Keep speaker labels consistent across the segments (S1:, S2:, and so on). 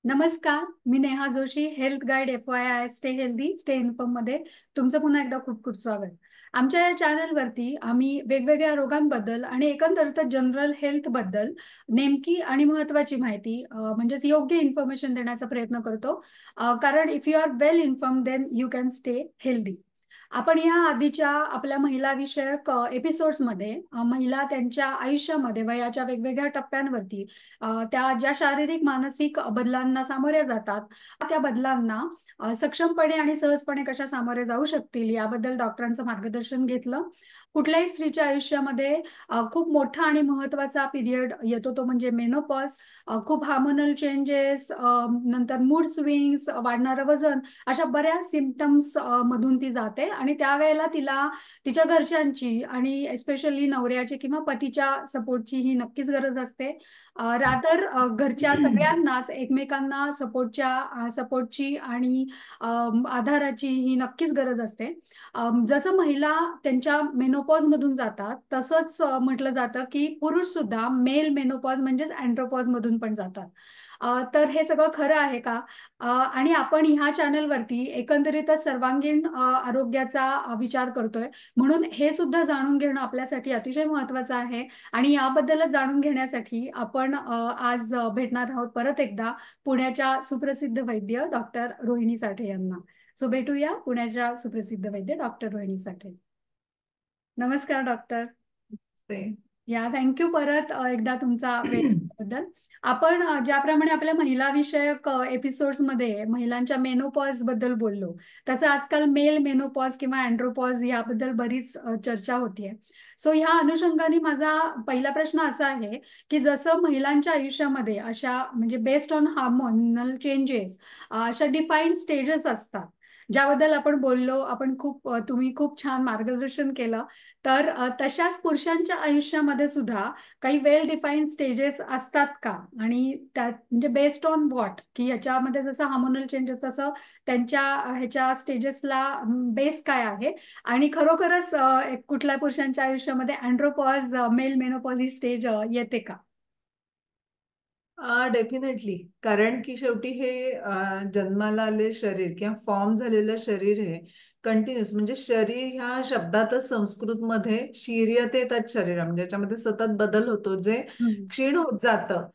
S1: नमस्कार, मी Neha Joshi, health guide FYI stay healthy stay inform मध्ये तुमचं पुन्हा एकदा खूप खूप स्वागत. आमच्या या चॅनलवरती आम्ही वेगवेगळ्या रोगांबद्दल आणि एकंदरीत जनरल हेल्थ बद्दल नेमकी आणि महत्वाची माहिती म्हणजेच योग्य इन्फॉर्मेशन देण्याचा प्रयत्न करतो. कारण if you are well inform then you can stay healthy. आपण या आधीच्या आपल्या महिला विषयक एपिसोड्समध्ये महिला त्यांच्या आयुष्यामध्ये वयाच्या वेगवेगळ्या टप्प्यांवरती त्या ज्या शारीरिक मानसिक बदलांना सामोऱ्या जातात, त्या बदलांना सक्षमपणे आणि सहजपणे कशा सामोरे जाऊ शकतील याबद्दल डॉक्टरांचं मार्गदर्शन घेतलं. कुठल्याही स्त्रीच्या आयुष्यामध्ये खूप मोठा आणि महत्वाचा पिरियड येतो तो म्हणजे मेनोपॉज. खूप हार्मोनल चेंजेस, नंतर मूड स्विंग्स, वाढणारं वजन, अशा बऱ्याच सिम्पटम्स मधून ती जाते आणि त्यावेळेला तिला तिच्या घरच्यांची आणि एस्पेशली नवऱ्याची किंवा पतीच्या सपोर्टची ही नक्कीच गरज असते. रादर घरच्या सगळ्यांनाच एकमेकांना सपोर्टची आणि आधाराची ही नक्कीच गरज असते. जसं महिला त्यांच्या मेनोपॉज मधून जातात तसंच म्हटलं जातं की पुरुष सुद्धा मेल मेनोपॉज म्हणजेच अँड्रोपॉज मधून पण जातात. तर हे सगळं खरं आहे का? आणि आपण ह्या चॅनलवरती एकंदरीतच सर्वांगीण आरोग्याचा विचार करतोय, म्हणून हे सुद्धा जाणून घेणं आपल्यासाठी अतिशय महत्वाचं आहे. आणि याबद्दलच जाणून घेण्यासाठी आपण आज भेटणार आहोत परत एकदा पुण्याच्या सुप्रसिद्ध वैद्य डॉक्टर रोहिणी साठे यांना. सो भेटूया पुण्याच्या सुप्रसिद्ध वैद्य डॉक्टर रोहिणी साठे. नमस्कार डॉक्टर.
S2: ते
S1: या थँक्यू परत एकदा तुमचा वेळ दिल्याबद्दल. आपण ज्याप्रमाणे आपल्या महिला विषयक एपिसोड्स मध्ये महिलांच्या मेनोपॉज बद्दल बोललो, तसं आजकाल मेल मेनोपॉज किंवा अँड्रोपॉज याबद्दल बरीच चर्चा होतीये. सो ह्या अनुषंगाने माझा पहिला प्रश्न असा आहे की जसं महिलांच्या आयुष्यामध्ये अशा म्हणजे बेस्ड ऑन हार्मोनल चेंजेस अशा डिफाईन्ड स्टेजेस असतात ज्याबद्दल आपण बोललो, आपण तुम्ही खूप छान मार्गदर्शन केलं. तर तशाच पुरुषांच्या आयुष्यामध्ये सुद्धा काही वेल डिफाईन्ड स्टेजेस असतात का? आणि त्यात म्हणजे बेस्ड ऑन व्हॉट, की याच्यामध्ये जसं हार्मोनल चेंजेस तसं त्यांच्या ह्याच्या स्टेजेसला बेस काय आहे? आणि खरोखरच कुठल्या पुरुषांच्या आयुष्यामध्ये अँड्रोपॉज मेल मेनोपॉज ही स्टेज येते का?
S2: डेफिनेटली. कारण की शेवटी हे जन्माला आले शरीर किंवा फॉर्म झालेलं शरीर हे कंटिन्युअस, म्हणजे शरीर ह्या शब्दातच संस्कृतमध्ये शीर्यते तत् शरीर, म्हणजे याच्यामध्ये सतत बदल होतो, जे
S1: हम्म.
S2: क्षीण होत जातं.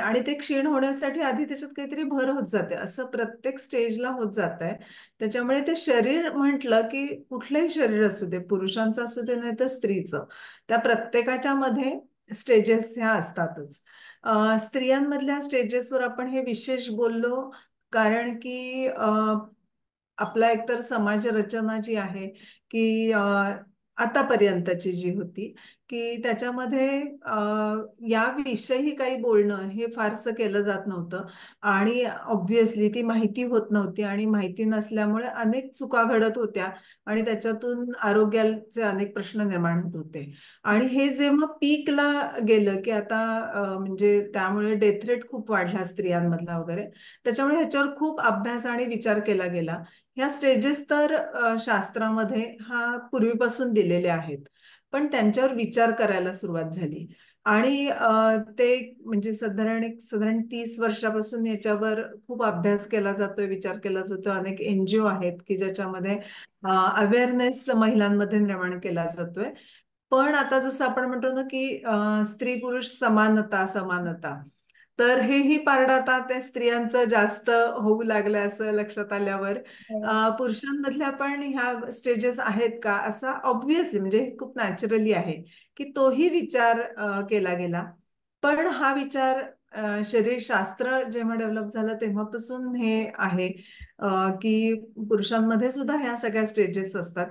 S2: आणि ते क्षीण होण्यासाठी आधी त्याच्यात काहीतरी भर होत जाते, असं प्रत्येक स्टेजला होत जात आहे. त्याच्यामुळे ते शरीर म्हटलं की कुठलंही शरीर असू दे, पुरुषांचं असू दे नाही तर स्त्रीचं, त्या प्रत्येकाच्या मध्ये स्टेजेस ह्या असतातच. स्त्रियांमधल्या स्टेजेसवर आपण हे विशेष बोललो, कारण की आपला एकतर समाज रचना जी आहे की आतापर्यंतची जी होती, की त्याच्यामध्ये याविषयी काही बोलणं हे फारसं केलं जात नव्हतं. आणि ऑब्व्हियसली ती माहिती होत नव्हती, आणि माहिती नसल्यामुळे अनेक चुका घडत होत्या, आणि त्याच्यातून आरोग्याचे अनेक प्रश्न निर्माण होत होते. आणि हे जेव्हा पीकला गेलं की आता म्हणजे त्यामुळे डेथ रेट खूप वाढला स्त्रियांमधला वगैरे, त्याच्यामुळे ह्याच्यावर खूप अभ्यास आणि विचार केला गेला. ह्या स्टेजेस तर शास्त्रामध्ये हा पूर्वीपासून दिलेले आहेत, पण त्यांच्यावर विचार करायला सुरुवात झाली. आणि ते म्हणजे साधारण 30 वर्षापासून याच्यावर खूप अभ्यास केला जातोय, विचार केला जातोय. अनेक NGO आहेत की ज्याच्यामध्ये अवेअरनेस महिलांमध्ये निर्माण केला जातोय. पण आता जसं आपण म्हणतो ना की स्त्री पुरुष समानता समानता, तर हेही पारडं आता त्या स्त्रियांचं जास्त होऊ लागलं असं लक्षात आल्यावर पुरुषांमधल्या पण ह्या स्टेजेस आहेत का, असा ऑब्व्हियसली म्हणजे हे खूप नॅचरली आहे की तोही विचार केला गेला. पण हा विचार शरीरशास्त्र जेव्हा डेव्हलप झालं तेव्हापासून हे आहे की पुरुषांमध्ये सुद्धा ह्या सगळ्या स्टेजेस असतात.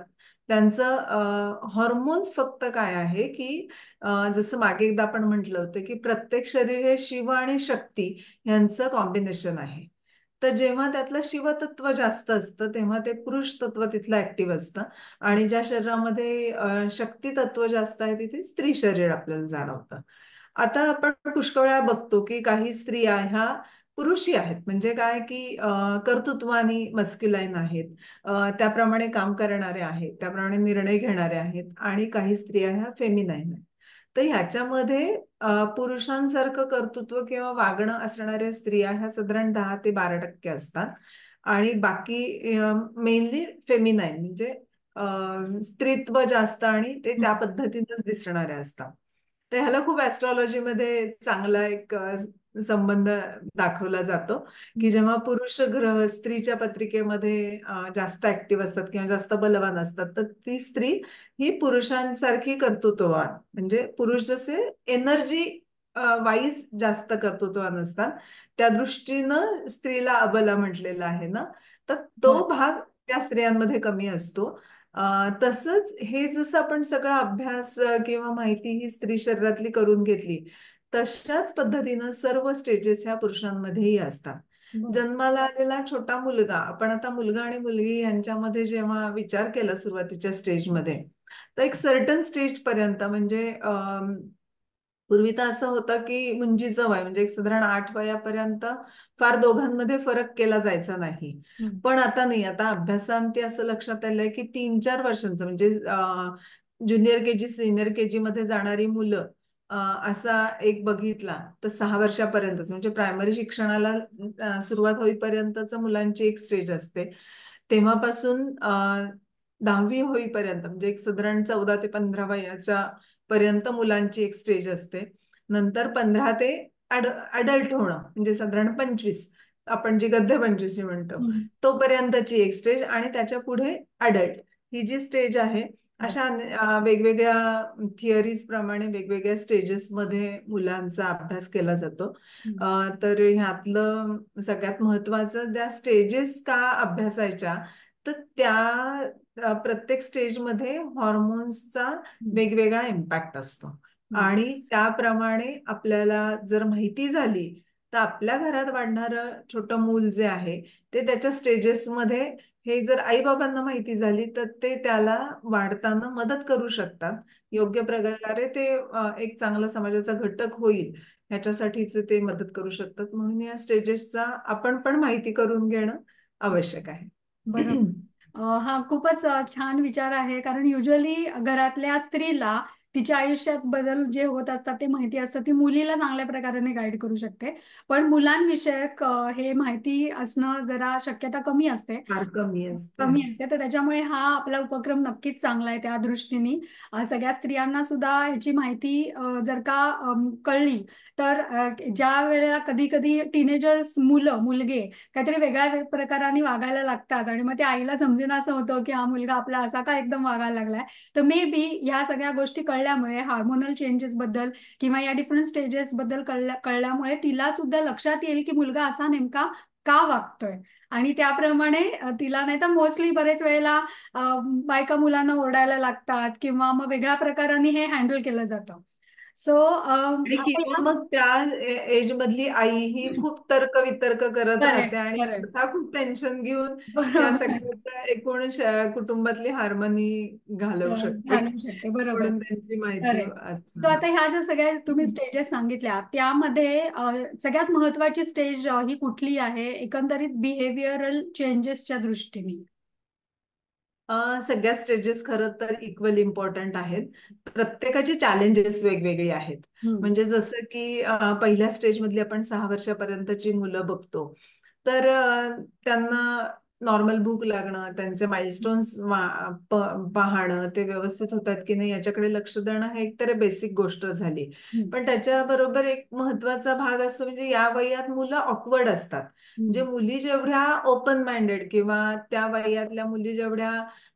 S2: त्यांचं हॉर्मोन्स फक्त काय आहे की जसं मागे एकदा आपण म्हटलं होतं की प्रत्येक शरीर हे शिव आणि शक्ती यांचं कॉम्बिनेशन आहे. तर जेव्हा त्यातलं शिवतत्व जास्त असतं तेव्हा ते पुरुष तत्व तिथलं ऍक्टिव्ह असतं, आणि ज्या शरीरामध्ये शक्ती तत्व जास्त आहे तिथे स्त्री शरीर आपल्याला जाणवतं. आता आपण पुष्कळ वेळा बघतो की काही स्त्रिया ह्या पुरुषी आहेत, म्हणजे काय की कर्तृत्वानी मस्क्युलाईन आहेत, त्याप्रमाणे काम करणारे आहेत, त्याप्रमाणे निर्णय घेणारे आहेत, आणि काही स्त्रिया ह्या फेमिनाईन आहेत. तर ह्याच्यामध्ये पुरुषांसारखं कर्तृत्व किंवा वागणं असणाऱ्या स्त्रिया ह्या साधारण 10 ते 12% असतात. आणि बाकी मेनली फेमिनाईन म्हणजे स्त्रीत्व जास्त आणि ते त्या
S1: हम्म.
S2: पद्धतीनेच दिसणाऱ्या असतात. तर ह्याला खूप ऍस्ट्रॉलॉजीमध्ये चांगला एक संबंध दाखवला जातो, की जेव्हा पुरुष ग्रह स्त्रीच्या पत्रिकेमध्ये जास्त ऍक्टिव्ह असतात किंवा जास्त बलवान असतात, तर ती स्त्री ही पुरुषांसारखी कर्तृत्ववान, म्हणजे पुरुष जसे एनर्जी वाईज जास्त कर्तृत्ववान असतात, त्या दृष्टीनं स्त्रीला अबला म्हटलेलं आहे ना, तर
S1: बर.
S2: तो भाग त्या स्त्रियांमध्ये कमी असतो. तसंच हे जसं आपण सगळा अभ्यास किंवा माहिती ही स्त्री शरीरातली करून घेतली, तशाच पद्धतीनं सर्व स्टेजेस ह्या पुरुषांमध्येही असतात.
S1: बर.
S2: जन्माला आलेला छोटा मुलगा, आपण आता मुलगा आणि मुलगी यांच्यामध्ये जेव्हा विचार केला सुरुवातीच्या स्टेजमध्ये, तर एक सर्टन स्टेज पर्यंत म्हणजे पूर्वी तर असं होतं की मुंजीचं वय म्हणजे एक साधारण 8 वयापर्यंत फार दोघांमध्ये फरक केला जायचा नाही.
S1: हम्म.
S2: पण आता नाही, आता अभ्यासांती असं लक्षात आलंय की 3-4 वर्षांचं म्हणजे ज्युनियर केजी सिनियर केजी मध्ये जाणारी मुलं असा एक बघितला तर 6 वर्षापर्यंतच म्हणजे प्रायमरी शिक्षणाला सुरुवात होईपर्यंतच मुलांची एक स्टेज असते. तेव्हापासून 10वी होईपर्यंत म्हणजे एक साधारण 14 ते 15 वयाच्या पर्यंत मुलांची एक स्टेज असते. नंतर 15 ते अडल्ट होणं म्हणजे साधारण 25, आपण जी गद्दे 25 म्हणतो,
S1: हम्म.
S2: तोपर्यंतची एक स्टेज, आणि त्याच्या पुढे अडल्ट ही जी स्टेज आहे.
S1: बर.
S2: अशा वेगवेगळ्या थिअरीज प्रमाणे वेगवेगळ्या स्टेजेस मध्ये मुलांचा अभ्यास केला जातो.
S1: हम्म.
S2: तर ह्यातलं सगळ्यात महत्वाचं त्या स्टेजेस का अभ्यासायच्या, तर त्या प्रत्येक स्टेजमध्ये हॉर्मोन्सचा
S1: हम्म.
S2: वेगवेगळा इम्पॅक्ट असतो.
S1: हम्म.
S2: आणि त्याप्रमाणे आपल्याला जर माहिती झाली, तर आपल्या घरात वाढणारं छोटं मूल जे आहे ते त्याच्या स्टेजेसमध्ये, हे जर आईबाबांना माहिती झाली तर ते त्याला वाढताना मदत करू शकतात. योग्य प्रकारे ते एक चांगला समाजाचा घटक होईल ह्याच्यासाठीच ते मदत करू शकतात. म्हणून या स्टेजेसचा आपण पण माहिती करून घेणं आवश्यक आहे.
S1: बरोबर. हा खूपच छान विचार आहे, कारण युजली घरातल्या स्त्रीला तिच्या आयुष्यात बदल जे होत असतात ते माहिती असतं, ती मुलीला चांगल्या प्रकारे गाईड करू शकते. पण मुलांविषयक हे माहिती असणं जरा शक्यता कमी असते.
S2: फार कमी असते.
S1: कमी असते, तर त्याच्यामुळे हा आपला उपक्रम नक्कीच चांगला आहे त्या दृष्टीने. सगळ्या स्त्रियांना सुद्धा ह्याची माहिती जर का कळली, तर ज्या वेळेला कधी कधी टीनेजर्स मुलं मुलगे काहीतरी वेगळ्या प्रकाराने वागायला लागतात आणि मग ते आईला समजेन असं होतं की हा मुलगा आपला असा का एकदम वागायला लागलाय. तर मे बी ह्या सगळ्या गोष्टी कळल्यामुळे, हार्मोनल चेंजेस बद्दल किंवा या डिफरंट स्टेजेस बद्दल कळल्यामुळे तिला सुद्धा लक्षात येईल की मुलगा असा नेमका का वागतोय. आणि त्याप्रमाणे तिला, नाही तर मोस्टली बरेच वेळेला अ, बायका मुलांना ओरडायला लागतात किंवा मग वेगळ्या प्रकाराने हे हँडल केलं जातं. सो
S2: आणि
S1: आता
S2: किंवा
S1: या
S2: मग त्या एज मधली आई ही खूप तर्क वितर्क करत राहते
S1: करेक्ट,
S2: आणि
S1: करेक्ट.
S2: स्वतः खूप टेन्शन घेऊन या
S1: बरोबर.
S2: सगळ्याचा एकूण कुटुंबातली हार्मनी घालवू शकते.
S1: घालू शकते, बरोबर.
S2: म्हणून त्यांची माहिती
S1: करेक्ट. तर आता ह्या ज्या सगळ्या तुम्ही स्टेजेस सांगितल्या, त्यामध्ये सगळ्यात महत्वाची स्टेज ही कुठली आहे एकंदरीत बिहेवियरल चेंजेसच्या दृष्टीने?
S2: सगळ्या स्टेजेस खरं तर इक्वली इम्पॉर्टंट आहेत. प्रत्येकाची चॅलेंजेस वेगवेगळी आहेत.
S1: हम्म.
S2: म्हणजे जसं की पहिल्या स्टेजमधली आपण 6 वर्षापर्यंतची मुलं बघतो, तर त्यांना नॉर्मल भूक लागणं, त्यांचे माइलस्टोन्स पाहणं, ते व्यवस्थित होतात की नाही याच्याकडे लक्ष देणं, हे एकतर बेसिक गोष्ट झाली.
S1: हम्म.
S2: पण त्याच्याबरोबर एक महत्वाचा भाग असतो, म्हणजे या वयात मुलं ऑकवर्ड असतात. म्हणजे
S1: हम्म.
S2: मुली जेवढ्या ओपन माइंडेड किंवा त्या वयातल्या मुली जेवढ्या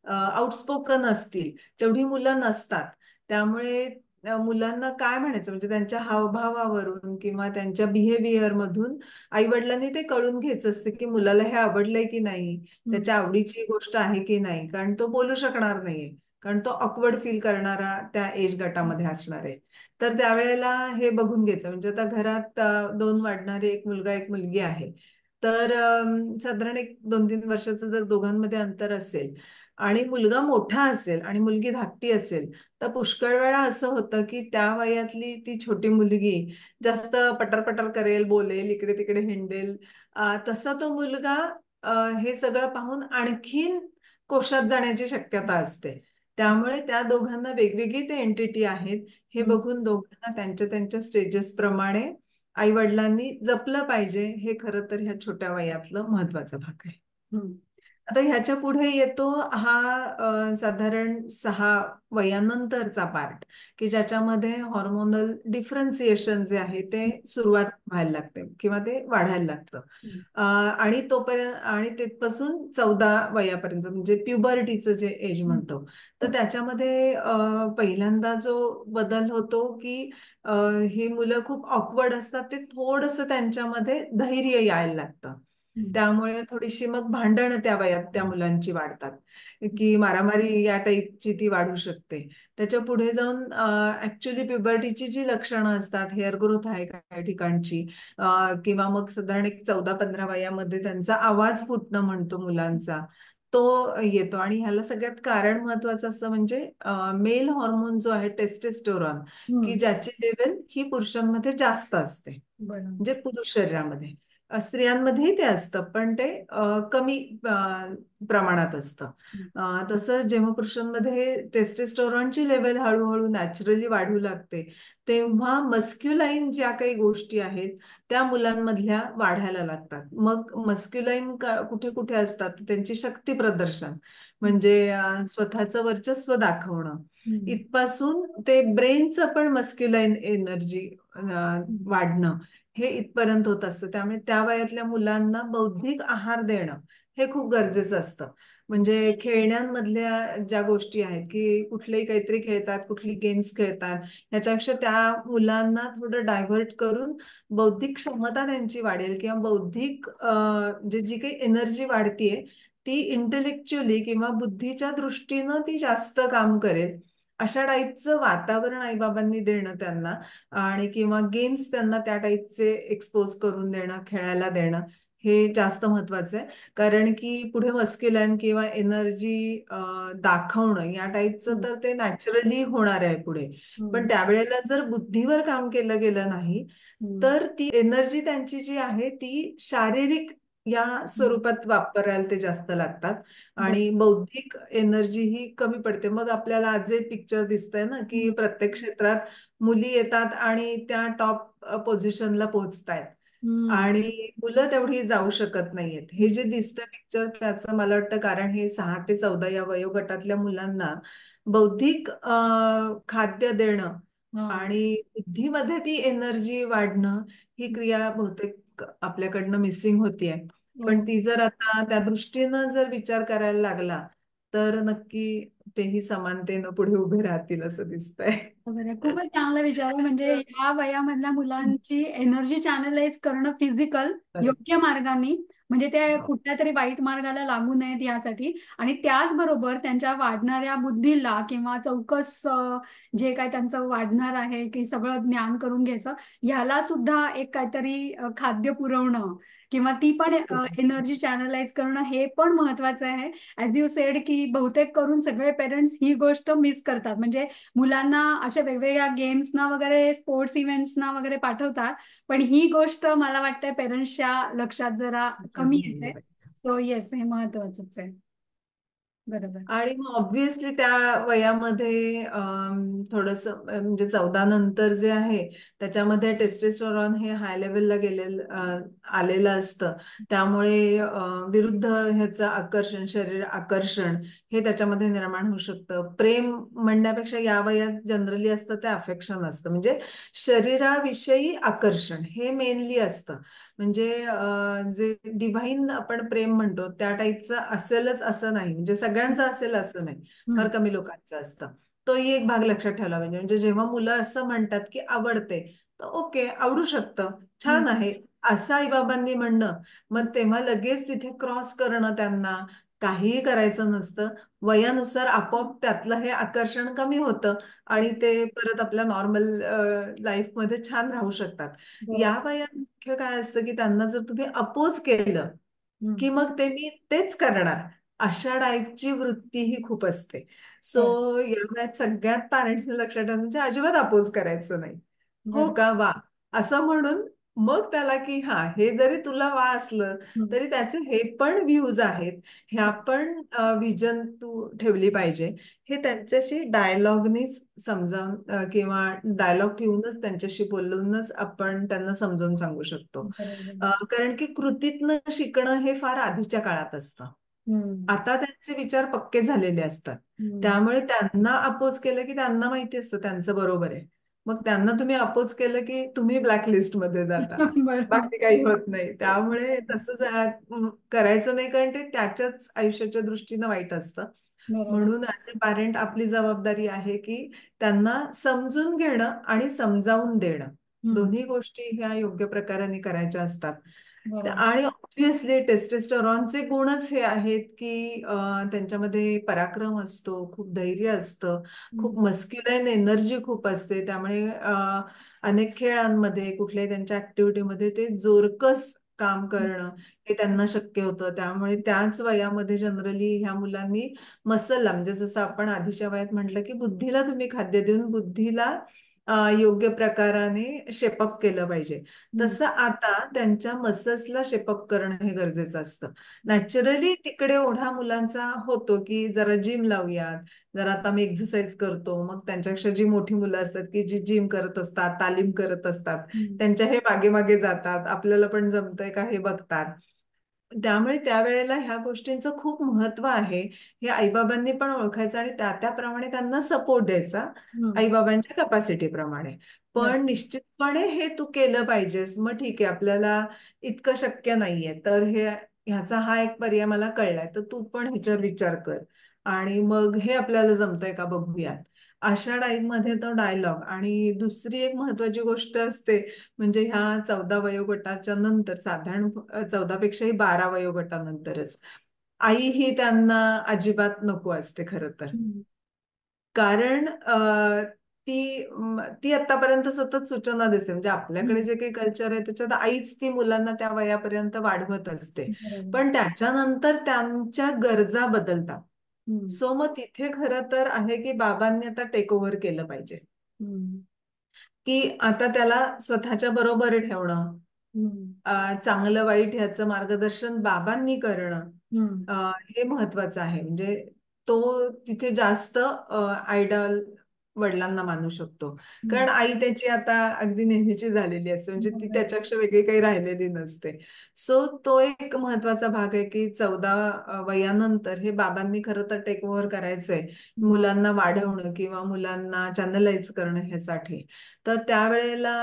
S2: आउटस्पोकन असतील, तेवढी मुलं नसतात. त्यामुळे मुलांना काय म्हणायचं म्हणजे त्यांच्या हावभावावरून किंवा त्यांच्या बिहेवियर मधून आई वडिलांनी ते कळून घ्यायचं असतं की मुलाला हे आवडलंय की नाही,
S1: हम्म.
S2: त्याच्या आवडीची गोष्ट आहे की नाही, कारण तो बोलू शकणार नाहीये, कारण तो ऑकवर्ड फील करणारा त्या एज गटामध्ये असणार आहे. तर त्यावेळेला हे बघून घ्यायचं. म्हणजे आता घरात दोन वाढणारे, एक मुलगा एक मुलगी आहे, तर साधारण एक 2-3 वर्षाचं जर दोघांमध्ये अंतर असेल आणि मुलगा मोठा असेल आणि मुलगी धाकटी असेल, तर पुष्कळ वेळा असं होतं की त्या वयातली ती छोटी मुलगी जास्त पटर करेल, बोलेल, इकडे तिकडे हिंडेल. तसा तो मुलगा हे सगळं पाहून आणखीन कोशात जाण्याची शक्यता असते. त्यामुळे त्या दोघांना वेगवेगळी ते एंटिटी आहेत हे
S1: हम्म.
S2: बघून दोघांना त्यांच्या त्यांच्या स्टेजेस प्रमाणे आई वडिलांनी जपलं पाहिजे. हे खरं तर ह्या छोट्या वयातलं महत्वाचा भाग आहे.
S1: हम्म.
S2: आता ह्याच्या पुढे येतो हा साधारण 6 वयानंतरचा पार्ट, की ज्याच्यामध्ये हॉर्मोनल डिफरन्सिएशन जे आहे ते सुरुवात व्हायला लागते किंवा ते वाढायला लागतं.
S1: हम्म.
S2: आणि तोपर्यंत आणि तिथपासून 14 वयापर्यंत म्हणजे प्युबर्टीचं जे एज म्हणतो, तर त्याच्यामध्ये पहिल्यांदा जो बदल होतो की अ, ही मुलं खूप ऑकवर्ड असतात, ते थोडंसं त्यांच्यामध्ये धैर्य यायला लागतं.
S1: हम्म.
S2: त्यामुळे थोडीशी मग भांडणं त्या वयात त्या मुलांची वाढतात, की मारामारी या टाईपची ती वाढू शकते. त्याच्या पुढे जाऊन ऍक्च्युली प्युबर्टीची जी लक्षणं असतात, हेअर ग्रोथ आहे काही ठिकाणची, किंवा मग साधारण एक 14-15 वयामध्ये त्यांचा आवाज फुटणं म्हणतो मुलांचा, तो येतो. आणि ह्याला सगळ्यात कारण महत्वाचं असं म्हणजे मेल हॉर्मोन जो आहे टेस्टेस्टोरॉन, की
S1: हम्म.
S2: ज्याची लेवल ही पुरुषांमध्ये जास्त असते,
S1: बरोबर.
S2: म्हणजे पुरुष शरीरामध्ये. स्त्रियांमध्येही ते असतं पण ते कमी प्रमाणात असतं. तसं जेव्हा पुरुषांमध्ये टेस्टेस्टोरॉनची लेवल हळूहळू नॅचरली वाढू लागते, तेव्हा मस्क्युलाईन ज्या काही गोष्टी आहेत त्या मुलांमधल्या वाढायला लागतात. मग मस्क्युलाईन कुठे कुठे असतात, त्यांची शक्ती प्रदर्शन
S1: हम्म.
S2: म्हणजे स्वतःचं वर्चस्व दाखवणं,
S1: हम्म.
S2: इथपासून ते ब्रेनचं पण मस्क्युलाईन एनर्जी
S1: हम्म.
S2: वाढणं, हे इथपर्यंत होत असतं. त्यामुळे त्या वयातल्या मुलांना बौद्धिक आहार देणं हे खूप गरजेचं असतं. म्हणजे खेळण्यांमधल्या ज्या गोष्टी आहेत, की कुठलेही काहीतरी खेळतात, कुठली गेम्स खेळतात, ह्याच्यापेक्षा त्या मुलांना थोडं डायव्हर्ट करून बौद्धिक क्षमता त्यांची वाढेल किंवा बौद्धिक जी काही एनर्जी वाढतीये ती इंटेलेक्च्युअली किंवा बुद्धीच्या दृष्टीनं ती जास्त काम करेल, अशा टाईपचं वातावरण आईबाबांनी देणं त्यांना, आणि किंवा गेम्स त्यांना त्या टाईपचे एक्सपोज करून देणं, खेळायला देणं, हे जास्त महत्वाचं आहे. कारण की पुढे मस्क्युलाइन किंवा एनर्जी दाखवणं या टाईपचं
S1: हम्म.
S2: तर ते नॅचरली होणार आहे पुढे. पण
S1: हम्म.
S2: त्यावेळेला जर बुद्धीवर काम केलं गेलं नाही,
S1: हम्म.
S2: तर ती एनर्जी त्यांची जी आहे ती शारीरिक या
S1: हम्म.
S2: स्वरूपात वापरायला ते जास्त लागतात
S1: बरोबर.
S2: आणि बौद्धिक एनर्जी ही कमी पडते. मग आपल्याला आज जे पिक्चर दिसतंय ना, की
S1: हम्म.
S2: प्रत्येक क्षेत्रात मुली येतात आणि त्या टॉप पोझिशनला पोहोचतायत
S1: हम्म.
S2: आणि मुलं तेवढी जाऊ शकत नाहीयेत. हे
S1: हम्म.
S2: जे दिसतं पिक्चर त्याचं मला वाटतं कारण हे 6 ते 14 या वयोगटातल्या मुलांना बौद्धिक खाद्य देणं
S1: हा.
S2: आणि बुद्धीमध्ये ती एनर्जी वाढणं ही क्रिया बहुतेक आपल्याकडनं मिसिंग होतीये.
S1: हो.
S2: पण ती जर आता त्या दृष्टीनं जर विचार करायला लागला तर नक्की तेही समानतेनं पुढे उभे राहतील असं दिसतंय.
S1: बरोबर आहे. खूपच चांगला विचार आहे. म्हणजे या वयामधल्या मुलांची एनर्जी चॅनलाइज करणं फिजिकल योग्य मार्गाने, म्हणजे ते कुठल्या तरी वाईट मार्गाला लागू नयेत यासाठी, आणि त्याचबरोबर त्यांच्या वाढणाऱ्या बुद्धीला किंवा चौकस जे काय त्यांचं वाढणार आहे की सगळं ज्ञान करून घ्यायचं, ह्याला सुद्धा एक काहीतरी खाद्य पुरवणं किंवा ती पण एनर्जी चॅनलाइज करणं हे पण महत्वाचं आहे. ऍज यू सेड की बहुतेक करून सगळे पेरेंट्स ही गोष्ट मिस करतात. म्हणजे मुलांना अशा वेगवेगळ्या गेम्सना वगैरे, स्पोर्ट्स इव्हेंट्सना वगैरे पाठवतात, पण ही गोष्ट मला वाटतं पेरेंट्सच्या लक्षात जरा कमी येते. सो येस, हे महत्वाचंच आहे. बरोबर.
S2: आणि मग ऑब्व्हियसली त्या वयामध्ये थोडस म्हणजे 14 नंतर जे आहे त्याच्यामध्ये टेस्टेस्टोरॉन हे हाय लेवलला गेलेलं आलेलं असतं. त्यामुळे विरुद्ध ह्याचं आकर्षण, शरीर आकर्षण हे त्याच्यामध्ये निर्माण होऊ शकतं. प्रेम म्हणण्यापेक्षा या वयात जनरली असतं ते अफेक्शन असतं, म्हणजे शरीराविषयी आकर्षण हे मेनली असतं. म्हणजे जे डिव्हाइन आपण प्रेम म्हणतो त्या टाईपचं असेलच असं नाही, म्हणजे सगळ्यांचं असेल असं नाही, फार
S1: हम्म.
S2: कमी लोकांचं असतं. तोही एक भाग लक्षात ठेवला पाहिजे. म्हणजे जेव्हा मुलं असं म्हणतात की आवडते, तर ओके, आवडू शकतं,
S1: हम्म.
S2: छान आहे असं आईबाबांनी म्हणणं, मग तेव्हा लगेच तिथे क्रॉस करणं त्यांना काहीही करायचं नसतं. वयानुसार आपोआप त्यातलं हे आकर्षण कमी होतं आणि ते परत आपल्या नॉर्मल लाईफमध्ये छान राहू शकतात. या
S1: बरोबर.
S2: वयात मुख्य काय असतं की त्यांना जर तुम्ही अपोज केलं
S1: हम्म.
S2: की मग ते मी तेच करणार, अशा टाईपची वृत्ती ही खूप असते. सो
S1: बरं.
S2: या वयात सगळ्यात पॅरेंट्सने लक्षात ठेवलं म्हणजे अजिबात अपोज करायचं नाही. हो
S1: बरं.
S2: का, वा, असं म्हणून मग त्याला की हा हे जरी तुला वा असलं
S1: हम्म.
S2: तरी त्याचे हे पण व्ह्यूज आहेत, ह्या पण विजन तू ठेवली पाहिजे. हे त्यांच्याशी डायलॉगनीच समजावून किंवा डायलॉग ठेवूनच त्यांच्याशी बोलूनच आपण त्यांना समजावून सांगू शकतो.
S1: बरोबर.
S2: कारण की कृतीतनं शिकणं हे फार आधीच्या काळात असतं.
S1: हम्म.
S2: आता त्यांचे विचार पक्के झालेले असतात.
S1: हम्म.
S2: त्यामुळे त्यांना अपोज केलं की त्यांना माहिती असतं त्यांचं बरोबर आहे. मग त्यांना तुम्ही अपोज केलं की तुम्ही ब्लॅकलिस्ट मध्ये जाता.
S1: बरोबर.
S2: बाकी काही होत नाही. त्यामुळे तसं करायचं नाही, कारण ते त्याच्याच आयुष्याच्या दृष्टीनं वाईट असतं.
S1: बरोबर.
S2: म्हणून ऍज अ पॅरेंट आपली जबाबदारी आहे की त्यांना समजून घेणं आणि समजावून देणं,
S1: हम्म.
S2: दोन्ही गोष्टी ह्या योग्य प्रकाराने करायच्या असतात.
S1: बरोबर.
S2: आणि ऑब्व्हियसली टेस्टेस्टरॉनचे गुणच हे आहेत की त्यांच्यामध्ये पराक्रम असतो, खूप धैर्य असतं,
S1: हम्म.
S2: खूप मस्क्युलाईन एनर्जी खूप असते. त्यामुळे अनेक खेळांमध्ये कुठल्याही त्यांच्या ऍक्टिव्हिटीमध्ये ते जोरकस काम करणं हे त्यांना शक्य होतं. त्यामुळे त्याच वयामध्ये जनरली ह्या मुलांनी मसलला, म्हणजे जसं आपण आधीच्या वयात म्हटलं की बुद्धीला तुम्ही खाद्य देऊन बुद्धीला योग्य प्रकाराने शेपअप केलं पाहिजे,
S1: हम्म.
S2: तसं आता त्यांच्या मसल्सला शेपअप करणं हे गरजेचं असतं. नॅचरली तिकडे ओढा मुलांचा होतो की जरा जिम लावूयात, जरा आता मी एक्सरसाइज करतो. मग त्यांच्यापेक्षा जी मोठी मुलं असतात की जी जिम करत असतात, तालीम करत असतात,
S1: हम्म.
S2: त्यांच्या हे मागे मागे जातात, आपल्याला पण जमतंय का हे बघतात. त्यामुळे त्यावेळेला ह्या गोष्टींचं खूप महत्व आहे. हे आईबाबांनी पण ओळखायचं आणि त्याप्रमाणे त्यांना सपोर्ट द्यायचा,
S1: हम्म.
S2: आईबाबांच्या कॅपॅसिटीप्रमाणे.
S1: बरोबर.
S2: पण निश्चितपणे हे तू केलं पाहिजेस. मग ठीक आहे, आपल्याला इतकं शक्य नाहीये, तर ह्याचा हा एक पर्याय मला कळलाय, तर तू पण ह्याच्यावर विचार कर आणि मग हे आपल्याला जमतंय का बघूयात. अशा टाईपमध्ये तो डायलॉग. आणि दुसरी एक महत्वाची गोष्ट असते, म्हणजे ह्या 14 वयोगटाच्या नंतर, साधारण 14 पेक्षाही 12 वयोगटानंतरच आई ही त्यांना अजिबात नको असते खरं तर.
S1: हम्म.
S2: कारण ती आतापर्यंत सतत सूचना देते, म्हणजे आपल्याकडे
S1: हम्म.
S2: जे काही कल्चर आहे त्याच्यात आईच ती मुलांना त्या वयापर्यंत वाढवत असते.
S1: बरोबर.
S2: पण त्याच्यानंतर त्यांच्या गरजा बदलतात.
S1: हम्म.
S2: सो मग तिथे खरं तर आहे की बाबांनी आता टेक ओव्हर केलं पाहिजे,
S1: हम्म.
S2: की आता त्याला स्वतःच्या बरोबर ठेवणं,
S1: हम्म.
S2: चांगलं वाईट ह्याचं मार्गदर्शन बाबांनी करणं
S1: हम्म.
S2: अ, हे महत्वाचं आहे. म्हणजे तो तिथे जास्त आयडॉल वडिलांना मानू शकतो.
S1: हम्म.
S2: कारण आई त्याची आता अगदी नेहमीची झालेली असते, म्हणजे ती
S1: बरोबर.
S2: त्याच्यापेक्षा वेगळी काही राहिलेली नसते. सो तो एक महत्वाचा भाग आहे की 14 वयानंतर हे बाबांनी खरं तर टेक ओव्हर करायचंय,
S1: हा.
S2: मुलांना वाढवणं किंवा मुलांना चॅनलाइज करणं ह्यासाठी. तर त्यावेळेला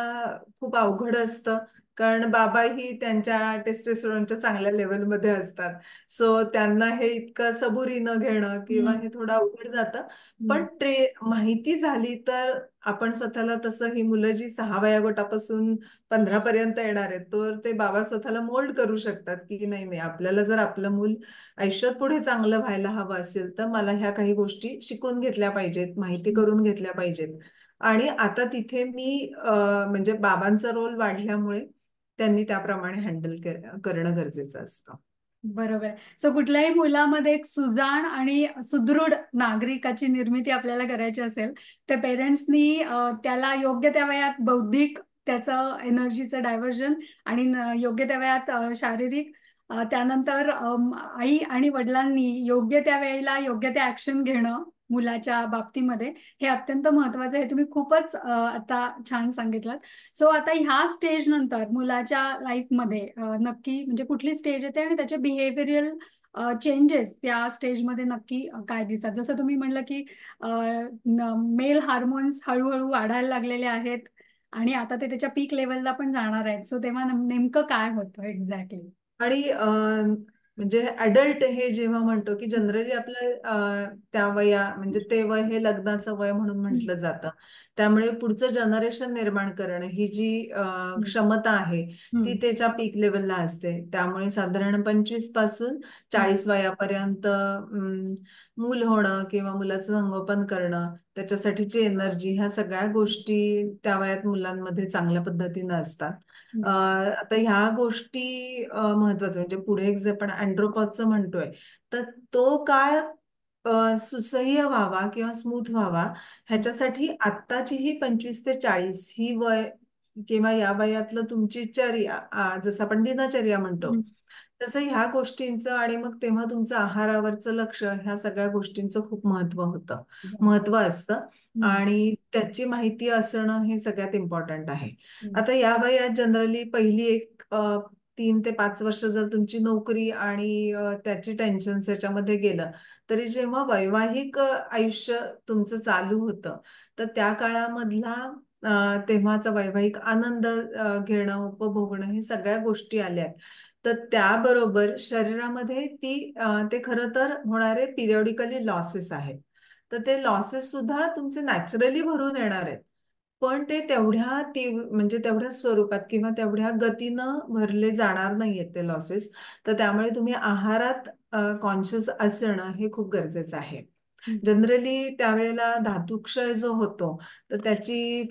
S2: खूप अवघड असतं, कारण बाबाही त्यांच्या टेस्टोस्टेरोनच्या चांगल्या लेवलमध्ये असतात. सो त्यांना हे इतकं सबुरीनं घेणं किंवा
S1: हम्म.
S2: हे थोडं अवघड जातं. पण
S1: हम्म.
S2: माहिती झाली तर आपण स्वतःला, तसं ही मुलं जी 6 वयोगटापासून 15 पर्यंत येणार आहेत, तर ते बाबा स्वतःला मोल्ड करू शकतात की नाही नाही, आपल्याला जर आपलं मूल आयुष्यात पुढे चांगलं व्हायला हवं असेल तर मला ह्या काही गोष्टी शिकून घेतल्या पाहिजेत, माहिती
S1: हम्म.
S2: करून घेतल्या पाहिजेत. आणि आता तिथे मी म्हणजे बाबांचा रोल वाढल्यामुळे त्यांनी त्याप्रमाणे हँडल करणं गरजेचं असतं.
S1: बरोबर. सो कुठल्याही मुलामध्ये एक सुजाण आणि सुदृढ नागरिकाची निर्मिती आपल्याला करायची असेल, तर पेरेंट्सनी त्याला योग्य त्या वयात बौद्धिक त्याचं एनर्जीचं डायव्हर्जन आणि योग्य त्या वयात शारीरिक, त्यानंतर आई आणि वडिलांनी योग्य त्या वेळेला योग्य त्या ऍक्शन घेणं मुलाच्या बाबतीमध्ये, हे अत्यंत महत्वाचं आहे. तुम्ही खूपच आता छान सांगितलं. सो आता ह्या स्टेज नंतर मुलाच्या लाईफमध्ये नक्की म्हणजे कुठली स्टेज येते आणि त्याचे बिहेवियरल चेंजेस त्या स्टेजमध्ये नक्की काय दिसतात? जसं तुम्ही म्हणलं की मेल हार्मोन्स हळूहळू वाढायला लागलेले आहेत आणि आता ते त्याच्या पीक लेवलला पण जाणार आहेत. सो तेव्हा नेमकं काय होतं एक्झॅक्टली?
S2: आणि म्हणजे अडल्ट हे जेव्हा म्हणतो की जनरली आपलं त्या म्हणजे ते वय हे लग्नाचं वय म्हणून
S1: हम्म.
S2: म्हटलं जातं. त्यामुळे पुढचं जनरेशन निर्माण करणं ही जी क्षमता आहे ती
S1: हम्म.
S2: त्याच्या पीक लेवलला असते. त्यामुळे साधारण 25 पासून
S1: हम्म.
S2: 40 वयापर्यंत मूल होणं किंवा मुलाचं संगोपन करणं, त्याच्यासाठीची एनर्जी, ह्या सगळ्या गोष्टी त्या वयात मुलांमध्ये चांगल्या पद्धतीनं असतात.
S1: हम्म.
S2: आता ह्या गोष्टी महत्वाचं, म्हणजे पुढे जे आपण अँड्रोपॉजचं म्हणतोय, तर तो काळ सुसह्य व्हावा किंवा स्मूथ व्हावा ह्याच्यासाठी आत्ताची ही 25 ते 40 ही वय किंवा या वयातलं तुमची चर्या, जसं आपण दिनचर्या म्हणतो,
S1: हम्म.
S2: तसं ह्या गोष्टींचं आणि मग तेव्हा तुमचं आहारावरचं लक्ष, ह्या सगळ्या गोष्टींचं खूप महत्व होतं,
S1: बर.
S2: महत्व असतं.
S1: हम्म.
S2: आणि त्याची माहिती असणं हे सगळ्यात इम्पॉर्टंट आहे.
S1: हम्म.
S2: आता या वयात जनरली पहिली 3 ते 5 वर्ष जर तुमची नोकरी आणि त्याची टेन्शन याच्यामध्ये गेलं, तरी जेव्हा वैवाहिक आयुष्य तुमचं चालू होतं, तर त्या काळामधला तेव्हाचा वैवाहिक आनंद घेणं, उपभोगणं, हे सगळ्या गोष्टी आल्या. तर त्याबरोबर शरीरामध्ये ते खरं तर होणारे पिरियडिकली लॉसेस आहेत. तर ते लॉसेस सुद्धा तुमचे नॅचरली भरून येणार आहेत. पण ते म्हणजे तेवढ्या स्वरूपात किंवा तेवढ्या गतीनं भरले जाणार नाहीयेत ते लॉसेस. तर त्यामुळे तुम्ही आहारात कॉन्शियस असणं हे खूप गरजेचं आहे.
S1: हम्म.
S2: जनरली त्यावेळेला धातुक्षय जो होतो, तर त्याची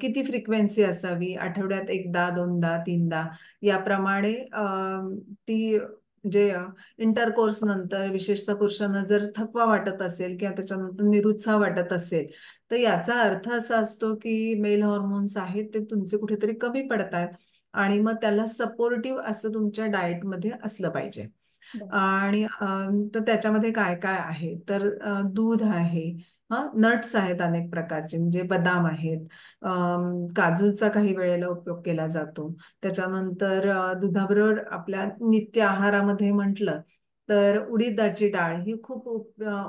S2: किती फ्रिक्वेन्सी असावी, आठवड्यात एकदा, दोनदा, तीनदा याप्रमाणे ती जे इंटरकोर्स नंतर विशेषतः पुरुषांना जर थकवा वाटत असेल किंवा त्याच्यानंतर निरुत्साह वाटत असेल, तर याचा अर्थ असा असतो की मेल हॉर्मोन्स आहेत ते तुमचे कुठेतरी कमी पडत आहेत. आणि मग त्याला सपोर्टिव्ह असं तुमच्या डाएटमध्ये असलं पाहिजे.
S1: बर.
S2: आणि तर त्याच्यामध्ये काय काय आहे, तर दूध आहे, नट्स आहेत अनेक प्रकारचे, म्हणजे बदाम आहेत, काजूचा काही वेळेला उपयोग केला जातो. त्याच्यानंतर दुधाबरोबर आपल्या नित्य आहारामध्ये म्हटलं तर उडीदाची डाळ ही खूप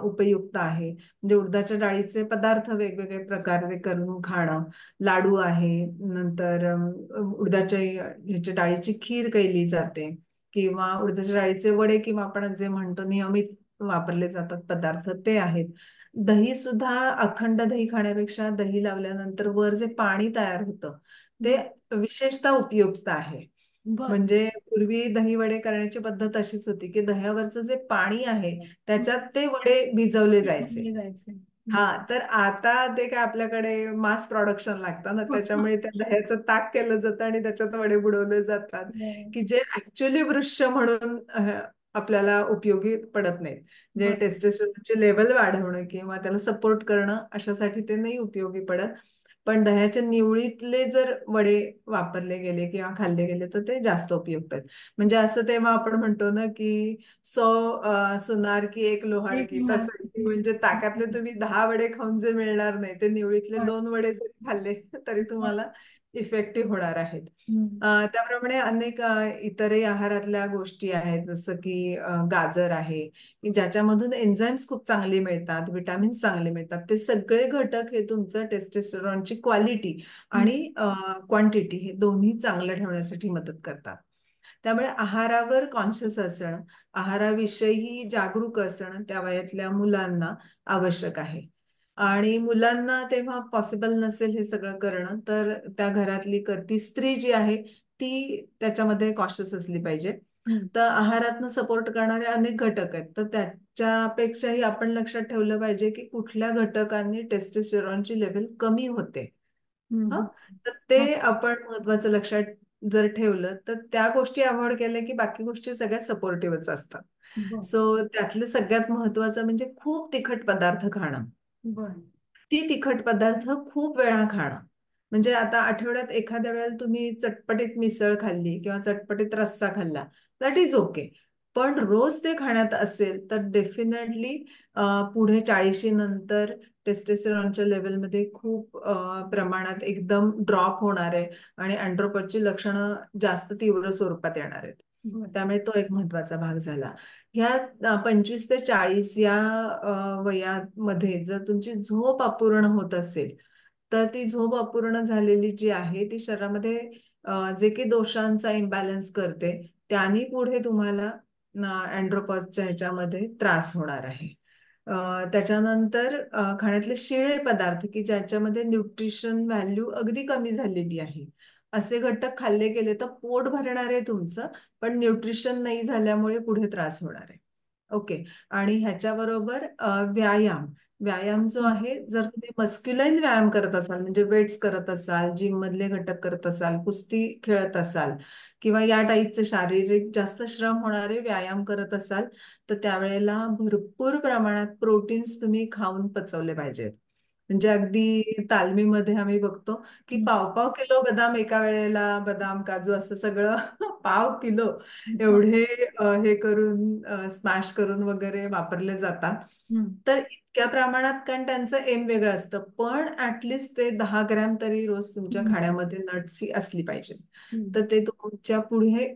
S2: उपयुक्त आहे. म्हणजे उडदाच्या डाळीचे पदार्थ वेगवेगळे प्रकारे करून खाणं, लाडू आहे, नंतर उडदाच्या ह्याच्या डाळीची खीर केली जाते, किंवा उडदाच्या डाळीचे वडे, किंवा आपण जे म्हणतो नियमित वापरले जातात पदार्थ ते आहेत. दही सुद्धा, अखंड दही खाण्यापेक्षा दही लावल्यानंतर वर जे पाणी तयार होतं ते
S1: बर.
S2: विशेषतः उपयुक्त आहे.
S1: बर.
S2: म्हणजे पूर्वी दही वडे करण्याची पद्धत अशीच होती की दह्यावरचं जे पाणी आहे त्याच्यात ते वडे भिजवले जायचे.
S1: चांगले जायचे.
S2: हा, तर आता ते काय आपल्याकडे मास प्रोडक्शन लागतं ना, त्याच्यामुळे त्या दह्याचं ताक केलं जातं आणि त्याच्यात वडे बुडवले जातात,
S1: बर.
S2: की जे ऍक्च्युअली वृक्ष म्हणून आपल्याला उपयोगी पडत नाहीत. जे
S1: बर.
S2: टेस्टोस्टेरोनचे लेवल वाढवणं किंवा त्याला सपोर्ट करणं अशासाठी ते नाही उपयोगी पडत. पण दह्याच्या निवळीतले जर वडे वापरले गेले किंवा खाल्ले गेले तर ते जास्त उपयुक्त आहेत. म्हणजे असं तेव्हा आपण म्हणतो ना की 100 सुनार की एक लोहार
S1: एक
S2: की,
S1: लोहार.
S2: तसं की म्हणजे ताकातले तुम्ही 10 वडे खाऊन जे मिळणार नाही, ते निवळीतले
S1: बर.
S2: 2 वडे जरी खाल्ले तरी
S1: बर.
S2: तुम्हाला इफेक्टिव्ह होणार आहेत.
S1: हम्म.
S2: त्याप्रमाणे अनेक इतरही आहारातल्या गोष्टी आहेत, जसं की गाजर आहे, की ज्याच्यामधून एन्झाईम्स खूप चांगले मिळतात, विटामिन्स चांगले मिळतात. ते सगळे घटक हे तुमचं टेस्टोस्टेरॉनची क्वालिटी
S1: हम्म.
S2: आणि क्वांटिटी हे दोन्ही चांगलं ठेवण्यासाठी मदत करतात. त्यामुळे आहारावर कॉन्शियस असणं, आहाराविषयी जागरूक असणं त्या वयातल्या मुलांना आवश्यक आहे. आणि मुलांना तेव्हा पॉसिबल नसेल हे सगळं करणं, तर त्या घरातली करती स्त्री जी आहे ती त्याच्यामध्ये कॉशियस असली पाहिजे.
S1: हम्म.
S2: तर आहारातनं सपोर्ट करणारे अनेक घटक आहेत, तर त्याच्यापेक्षाही आपण लक्षात ठेवलं पाहिजे की कुठल्या घटकांनी टेस्टोस्टेरॉनची लेवल कमी होते.
S1: हम्म.
S2: हा,
S1: हम्म.
S2: तर ते
S1: हा.
S2: आपण महत्वाचं लक्षात जर ठेवलं तर त्या गोष्टी अवॉइड केल्या की बाकी गोष्टी सगळ्या सपोर्टिव्हच असतात.
S1: बर.
S2: सो त्यातलं सगळ्यात महत्वाचं म्हणजे खूप तिखट पदार्थ खाणं.
S1: बर.
S2: ती तिखट पदार्थ खूप वेळा खाणं. म्हणजे आता आठवड्यात एखाद्या वेळेला तुम्ही चटपटीत मिसळ खाल्ली किंवा चटपटीत रस्सा खाल्ला, दॅट इज ओके. पण रोज ते खाण्यात असेल तर डेफिनेटली पुढे 40 नंतर टेस्टोस्टेरॉनच्या लेवलमध्ये खूप प्रमाणात एकदम ड्रॉप होणार आहे आणि अँड्रोपॉजची लक्षणं जास्त तीव्र स्वरूपात येणार आहेत.
S1: बर.
S2: त्यामुळे तो एक महत्वाचा भाग झाला. ह्या 25 ते 40 या वयामध्ये जर तुमची झोप अपूर्ण होत असेल, तर ती झोप अपूर्ण झालेली जी आहे ती शरीरामध्ये जे काही दोषांचा इम्बॅलन्स करते, त्यांनी पुढे तुम्हाला अँड्रोपॉजच्या ह्याच्यामध्ये त्रास होणार आहे. त्याच्यानंतर खाण्यातले शिळे पदार्थ की ज्याच्यामध्ये न्यूट्रिशन व्हॅल्यू अगदी कमी झालेली आहे, असे घटक खाल्ले गेले तर पोट भरणार आहे तुमचं, पण न्यूट्रिशन नाही झाल्यामुळे पुढे त्रास होणार आहे. ओके. आणि ह्याच्याबरोबर व्यायाम, व्यायाम जो
S1: हम्म.
S2: आहे, जर तुम्ही मस्क्युलाईन व्यायाम करत असाल, म्हणजे वेट्स करत असाल, जिम मधले घटक करत असाल, कुस्ती खेळत असाल, किंवा या टाईपचे शारीरिक जास्त श्रम होणारे व्यायाम करत असाल, तर त्यावेळेला भरपूर प्रमाणात प्रोटीन्स तुम्ही खाऊन पचवले पाहिजेत. म्हणजे अगदी तालमीमध्ये आम्ही बघतो की
S1: हं.
S2: पाव पाव किलो बदाम एका वेळेला, बदाम काजू असं सगळं पाव किलो एवढे हे करून स्मॅश करून वगैरे वापरले जातात.
S1: हं.
S2: तर इतक्या प्रमाणात, कारण त्यांचं एम वेगळं असतं, पण ऍटलिस्ट ते 10 ग्रॅम तरी रोज तुमच्या
S1: हं.
S2: खाण्यामध्ये नट्स ही असली पाहिजे.
S1: हं.
S2: तर ते तुमच्या पुढे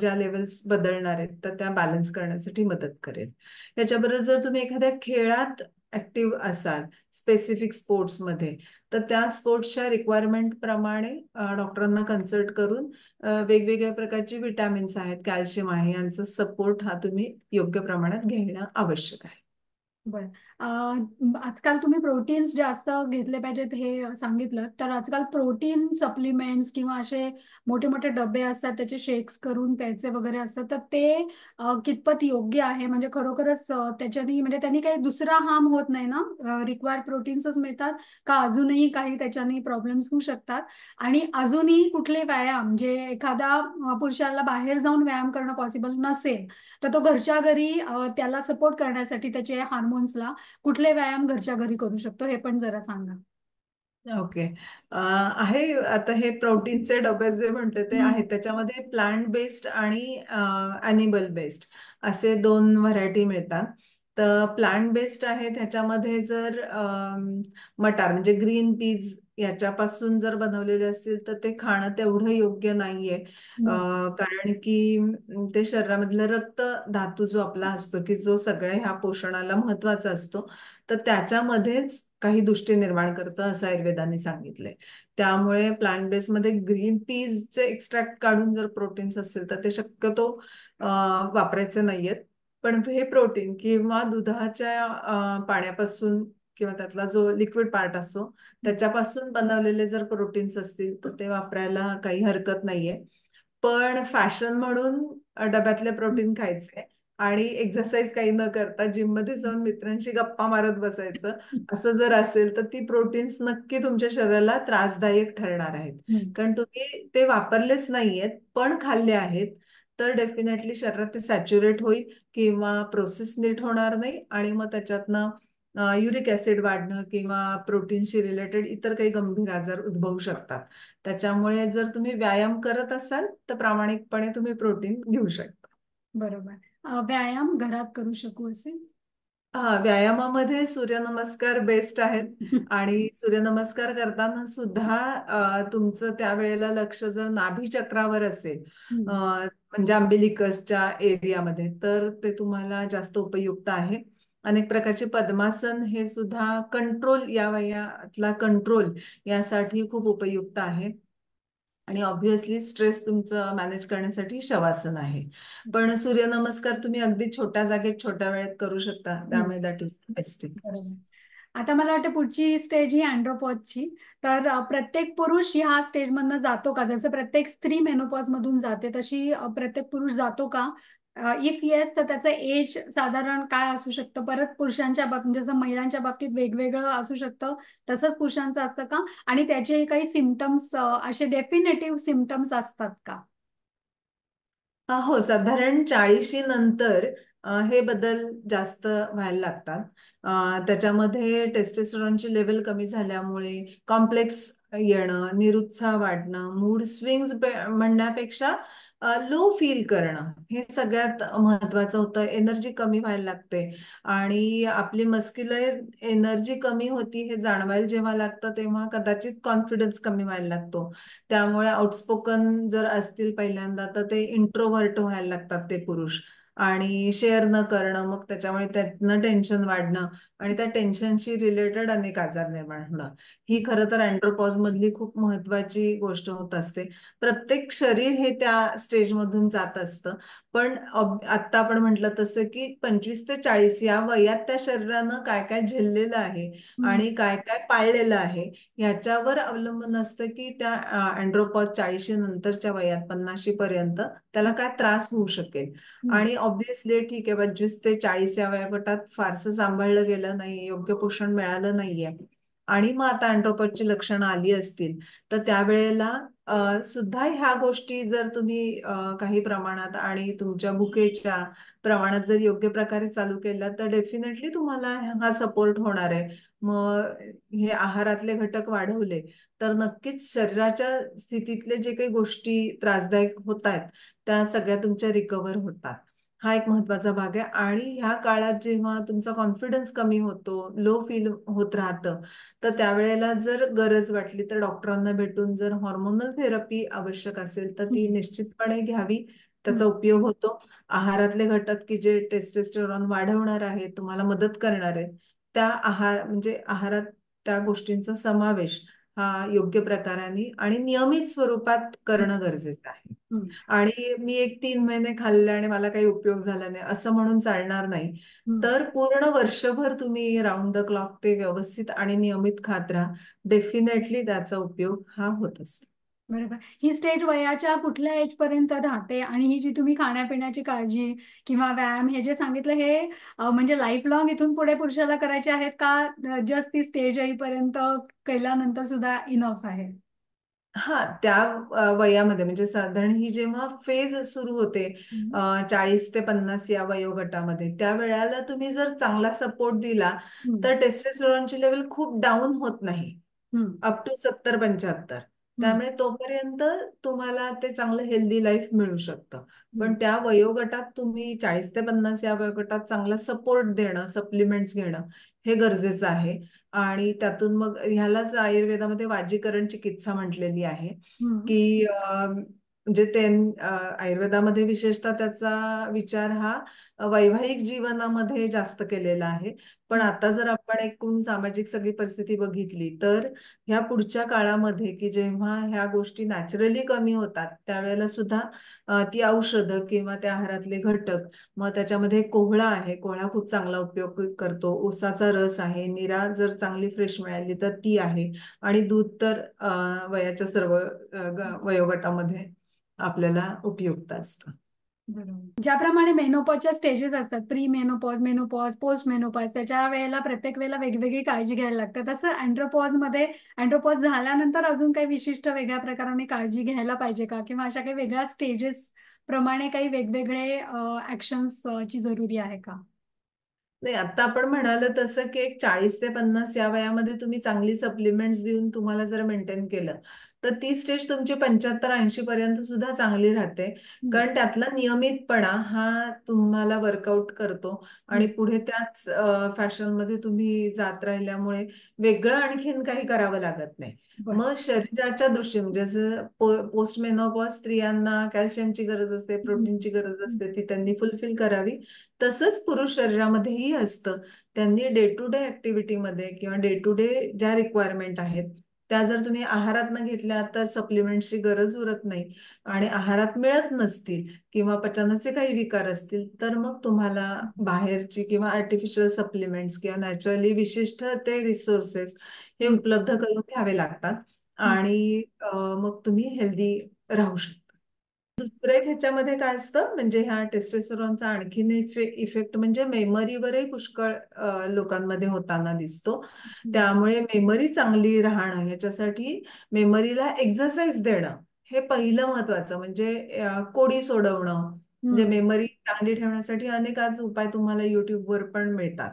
S2: ज्या लेवल्स बदलणार आहेत तर त्या बॅलन्स करण्यासाठी मदत करेल. याच्याबरोबर जर तुम्ही एखाद्या खेळात ऍक्टिव्ह असाल, स्पेसिफिक स्पोर्ट्समध्ये, तर त्या स्पोर्ट्सच्या रिक्वायरमेंट प्रमाणे डॉक्टरांना कन्सल्ट करून वेगवेगळ्या प्रकारचे विटॅमिन्स आहेत, कॅल्शियम आहे, यांचा सपोर्ट हा तुम्ही योग्य प्रमाणात घेणं आवश्यक आहे.
S1: बर. आजकाल तुम्ही प्रोटीन्स जास्त घेतले पाहिजेत हे सांगितलं, तर आजकाल प्रोटीन सप्लिमेंट्स किंवा असे मोठे मोठे डबे असतात, त्याचे शेक्स करून प्यायचे वगैरे असतात, तर ते कितपत योग्य आहे? म्हणजे खरोखरच त्याच्यानी म्हणजे त्यांनी काही दुसरा हार्म होत नाही ना? रिक्वायर्ड प्रोटीन्सच मिळतात का अजूनही काही त्याच्यानी प्रॉब्लेम्स होऊ शकतात? आणि अजूनही कुठले व्यायाम, जे एखादा पुरुषाला बाहेर जाऊन व्यायाम करणं पॉसिबल नसेल, तर तो घरच्या घरी त्याला सपोर्ट करण्यासाठी त्याचे हार्मोन्सला कुठले व्यायाम घरच्या घरी करू शकतो हे पण जरा सांगा.
S2: ओके. आहे. आता हे प्रोटीनचे डबे जे म्हणते ते
S1: हम्म.
S2: आहेत, त्याच्यामध्ये प्लांट बेस्ड आणि अॅनिमल बेस्ड असे दोन व्हरायटी मिळतात. तर प्लांट बेस्ड आहे त्याच्यामध्ये जर मटार म्हणजे ग्रीन पीज याच्यापासून जर बनवलेले असतील तर ते खाणं तेवढं योग्य नाहीये.
S1: हम्म.
S2: कारण की ते शरीरामधलं रक्त धातू जो आपला असतो की जो सगळ्या ह्या पोषणाला महत्वाचा असतो, तर त्याच्यामध्येच काही दुष्टी निर्माण करतं असं आयुर्वेदाने सांगितलंय. त्यामुळे प्लांट बेस्ड मध्ये ग्रीन पीजचे एक्स्ट्रॅक्ट काढून जर प्रोटीन्स असेल तर ते शक्यतो वापरायचे नाहीयेत. पण हे प्रोटीन किंवा दुधाच्या पाण्यापासून किंवा त्यातला जो लिक्विड पार्ट असतो त्याच्यापासून बनवलेले जर प्रोटीन्स असतील तर ते वापरायला काही हरकत नाहीये. पण फॅशन म्हणून डब्यातले प्रोटीन खायचे आणि एक्सरसाइज काही न करता जिम मध्ये जाऊन मित्रांशी गप्पा मारत बसायचं, असं जर असेल तर ती प्रोटीन्स नक्की तुमच्या शरीराला त्रासदायक ठरणार आहेत.
S1: हम्म.
S2: कारण तुम्ही ते वापरलेच नाहीयेत पण खाल्ले आहेत, तर डेफिनेटली शरीरात ते सॅच्युरेट होईल किंवा प्रोसेस नीट होणार नाही आणि मग त्याच्यातनं युरिक ऍसिड वाढणं किंवा प्रोटीनशी रिलेटेड इतर काही गंभीर आजार उद्भवू शकतात. त्याच्यामुळे जर तुम्ही व्यायाम करत असाल तर प्रामाणिकपणे तुम्ही प्रोटीन घेऊ शकता.
S1: बरोबर. व्यायाम घरात करू शकू असे?
S2: हा, व्यायामामध्ये सूर्यनमस्कार बेस्ट आहेत. आणि सूर्यनमस्कार करताना सुद्धा तुमचं त्यावेळेला लक्ष जर नाभी चक्रावर असेल,
S1: हम्म.
S2: म्हणजे अम्बिलिकसच्या एरियामध्ये, तर ते तुम्हाला जास्त उपयुक्त आहे. अनेक प्रकारचे पद्मासन हे सुद्धा कंट्रोल, या वयातला कंट्रोल यासाठी खूप उपयुक्त आहे. आणि ऑब्व्हियसली स्ट्रेस तुमचं मॅनेज करण्यासाठी शवासन आहे. पण सूर्यनमस्कार तुम्ही अगदी छोट्या जागेत छोट्या वेळेत करू शकता,
S1: हम्म.
S2: त्यामुळे दॅट इज द बेस्ट
S1: बरोबर.
S2: एक्सरसाइज.
S1: आता मला वाटतं पुढची स्टेज ही अँड्रोपॉजची. तर प्रत्येक पुरुष ह्या स्टेज मधनं जातो का? जसं प्रत्येक स्त्री मेनोपॉज मधून जाते तशी प्रत्येक पुरुष जातो का? इफ येस, तर त्याचं एज साधारण काय असू शकतं? परत पुरुषांच्या बाबतीत जसं महिलांच्या बाबतीत वेगवेगळं असू शकतं, तसंच पुरुषांचं असतं का? आणि त्याचे काही सिमटम्स, असे डेफिनेटिव्ह सिमटम्स असतात का?
S2: हो, साधारण 40 नंतर हे बदल जास्त व्हायला लागतात. त्याच्यामध्ये टेस्टोस्टेरॉनची लेवल कमी झाल्यामुळे कॉम्प्लेक्स येणं, निरुत्साह वाढणं, मूड स्विंग्स म्हणण्यापेक्षा लो फील करणं हे सगळ्यात महत्वाचं होतं. एनर्जी कमी व्हायला लागते आणि आपली मस्क्युलर एनर्जी कमी होती हे जाणवायला जेव्हा लागतं तेव्हा कदाचित कॉन्फिडन्स कमी व्हायला लागतो. त्यामुळे आउटस्पोकन जर असतील पहिल्यांदा तर ते इंट्रोव्हर्ट व्हायला लागतात ते पुरुष, आणि शेअर न करणं, मग त्याच्यामुळे त्यातनं टेन्शन वाढणं आणि त्या टेन्शनशी रिलेटेड अनेक आजार निर्माण होणं, ही खरं तर अँड्रोपॉज मधली खूप महत्वाची गोष्ट होत असते. प्रत्येक शरीर हे त्या स्टेजमधून जात असतं. पण आत्ता आपण म्हटलं तसं की 25 ते 40 या वयात त्या शरीरानं काय काय झेललेलं आहे
S1: हम्म.
S2: आणि काय काय पाळलेलं आहे ह्याच्यावर अवलंबून असतं की त्या अँड्रोपॉज 40 नंतरच्या वयात 50 पर्यंत त्याला काय त्रास होऊ शकेल.
S1: हम्म.
S2: आणि ऑब्व्हियसली ठीक आहे, 25 ते 40 या वयोगटात फारसं सांभाळलं गेलं नाही, योग्य पोषण मिळालं नाहीये, आणि मग आता अँड्रोपॉजची लक्षणं आली असतील तर त्यावेळेला सुद्धा ह्या गोष्टी जर तुम्ही काही प्रमाणात आणि तुमच्या भुकेच्या प्रमाणात जर योग्य प्रकारे चालू केल्या तर डेफिनेटली तुम्हाला हा सपोर्ट होणार आहे. मग हे आहारातले घटक वाढवले तर नक्कीच शरीराच्या स्थितीतले जे काही गोष्टी त्रासदायक होत आहेत त्या सगळ्या तुमच्या रिकव्हर होतात. हा एक महत्वाचा भाग आहे. आणि ह्या काळात जेव्हा तुमचा कॉन्फिडन्स कमी होतो, लो फील होत राहतं, तर त्यावेळेला जर गरज वाटली तर डॉक्टरांना भेटून जर हॉर्मोनल थेरपी आवश्यक असेल तर ती
S1: हम्म,
S2: निश्चितपणे घ्यावी.
S1: हम्म,
S2: त्याचा उपयोग होतो. आहारातले घटक की जे टेस्टोस्टेरॉन वाढवणार आहेत, तुम्हाला मदत करणार आहेत, त्या म्हणजे आहारात त्या गोष्टींचा समावेश हा योग्य प्रकाराने आणि नियमित स्वरूपात करणं गरजेचं आहे.
S1: हम्म,
S2: आणि मी एक 3 महिने खाल्ले आणि मला काही उपयोग झाला नाही असं म्हणून चालणार नाही.
S1: हम्म.
S2: तर पूर्ण वर्षभर तुम्ही राऊंड द क्लॉक ते व्यवस्थित आणि नियमित खात राहा. डेफिनेटली त्याचा उपयोग हा होत असतो.
S1: बरोबर. ही स्टेज वयाच्या कुठल्या एज पर्यंत राहते आणि ही जी तुम्ही खाण्यापिण्याची काळजी किंवा व्यायाम हे जे सांगितलं हे म्हणजे लाईफ लॉंग इथून पुढे पुरुषाला करायचे आहेत का जस्ट ती स्टेज येईपर्यंत केल्यानंतर सुद्धा इनफ आहे?
S2: हा त्या वयामध्ये म्हणजे साधारण ही जेव्हा फेज सुरू होते
S1: हम्म,
S2: 40 ते 50 या वयोगटामध्ये त्या वेळेला तुम्ही जर चांगला सपोर्ट दिला
S1: हम्म,
S2: तर टेस्टोस्टेरॉनची लेवल खूप डाऊन होत नाही.
S1: हम्म,
S2: अप टू 70-75.
S1: हम्म,
S2: त्यामुळे तोपर्यंत तुम्हाला ते चांगलं हेल्दी लाईफ मिळू शकतं. पण
S1: हम्म,
S2: त्या वयोगटात तुम्ही 40 ते 50 या वयोगटात चांगला सपोर्ट देणं, सप्लिमेंट्स घेणं हे गरजेचं आहे. आणि त्यातून मग ह्यालाच आयुर्वेदामध्ये वाजीकरण चिकित्सा म्हटलेली आहे.
S1: हम्म,
S2: की म्हणजे ते आयुर्वेदामध्ये विशेषतः त्याचा विचार हा वैवाहिक जीवनामध्ये जास्त केलेला आहे. पण
S1: हम्म,
S2: आता जर आपण एकूण सामाजिक सगळी परिस्थिती बघितली तर ह्या पुढच्या काळामध्ये की जेव्हा ह्या गोष्टी नॅचरली कमी होतात त्यावेळेला सुद्धा ती औषधं किंवा त्या आहारातले घटक, मग त्याच्यामध्ये कोहळा आहे, कोहळा खूप चांगला उपयोग करतो, ऊसाचा रस आहे, नीरा जर चांगली फ्रेश मिळाली तर ती आहे, आणि दूध तर वयाच्या सर्व वयोगटामध्ये आपल्याला उपयुक्त असतं.
S1: बरोबर. ज्याप्रमाणे मेनोपॉजच्या स्टेजेस असतात, pre menopause, menopause, post menopause, त्याच्या वेळेला प्रत्येक वेळेला वेगवेगळी काळजी घ्यायला लागते. तसं अँड्रोपॉज मध्ये अँड्रोपॉज झाल्यानंतर अजून काही विशिष्ट वेगळ्या प्रकाराने काळजी घ्यायला पाहिजे का? किंवा अशा काही वेगळ्या स्टेजेस प्रमाणे काही वेगवेगळे ऍक्शन्स ची जरुरी आहे का?
S2: नाही, आता आपण म्हणाल तसं की एक 40 ते 50 या वयामध्ये तुम्ही चांगली सप्लिमेंट्स देऊन तुम्हाला जर मेंटेन केलं तर ती स्टेज तुमची 75-80 पर्यंत सुद्धा चांगली राहते.
S1: हम्म,
S2: कारण त्यातला नियमितपणा हा तुम्हाला वर्कआउट करतो आणि
S1: हम्म,
S2: पुढे त्याच फॅशनमध्ये तुम्ही जात राहिल्यामुळे वेगळं आणखीन काही करावं लागत नाही.
S1: बर.
S2: मग शरीराच्या दृष्टीने म्हणजे जसं पोस्ट मेनोपॉज स्त्रियांना कॅल्शियमची गरज असते,
S1: हम्म,
S2: प्रोटीनची गरज
S1: हम्म,
S2: असते, ती त्यांनी फुलफिल करावी. तसंच पुरुष शरीरामध्येही असतं. त्यांनी डे टू डे ऍक्टिव्हिटीमध्ये किंवा डे टू डे ज्या रिक्वायरमेंट आहेत त्या जर तुम्ही आहारात न घेतल्या तर सप्लिमेंटची गरज उरत नाही. आणि आहारात मिळत नसतील किंवा पचनाचे काही विकार असतील तर मग तुम्हाला बाहेरची किंवा आर्टिफिशियल सप्लिमेंट्स किंवा नॅचरली विशिष्ट ते रिसोर्सेस हे
S1: हम्म,
S2: उपलब्ध करून घ्यावे लागतात.
S1: हम्म,
S2: आणि मग तुम्ही हेल्दी राहू शकता. दुसरं एक ह्याच्यामध्ये काय असतं म्हणजे ह्या टेस्टोस्टेरॉनचा आणखीन इफेक्ट म्हणजे मेमरीवरही पुष्कळ लोकांमध्ये होताना दिसतो.
S1: हम्म,
S2: त्यामुळे मेमरी चांगली राहणं ह्याच्यासाठी मेमरीला एक्सरसाइज देणं हे पहिलं महत्वाचं. म्हणजे कोडी सोडवणं म्हणजे
S1: हम्म,
S2: मेमरी चांगली ठेवण्यासाठी अनेक आज उपाय तुम्हाला युट्यूबवर पण मिळतात.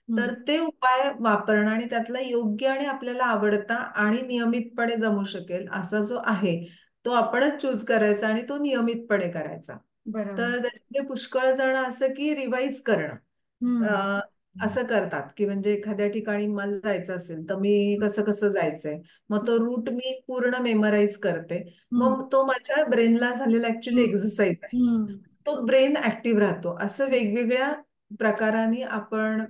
S1: हम्म,
S2: तर ते उपाय वापरणं आणि त्यातला योग्य आणि आपल्याला आवडता आणि नियमितपणे जमू शकेल असा जो आहे तो आपणच चूज करायचा आणि तो नियमितपणे करायचा.
S1: बरोबर.
S2: तर त्याच्यातले पुष्कळ जण असं की रिवाईज करणं
S1: हम्म,
S2: अ, असं करतात की म्हणजे एखाद्या ठिकाणी मला जायचं असेल तर मी कसं कसं जायचंय, मग तो रूट मी पूर्ण मेमराईज करते.
S1: हम्म,
S2: मग तो माझ्या ब्रेनला झालेला ऍक्च्युली
S1: हम्म,
S2: एक्सरसाइज आहे.
S1: हम्म,
S2: तो ब्रेन ऍक्टिव्ह राहतो. असं वेगवेगळ्या प्रकाराने आपण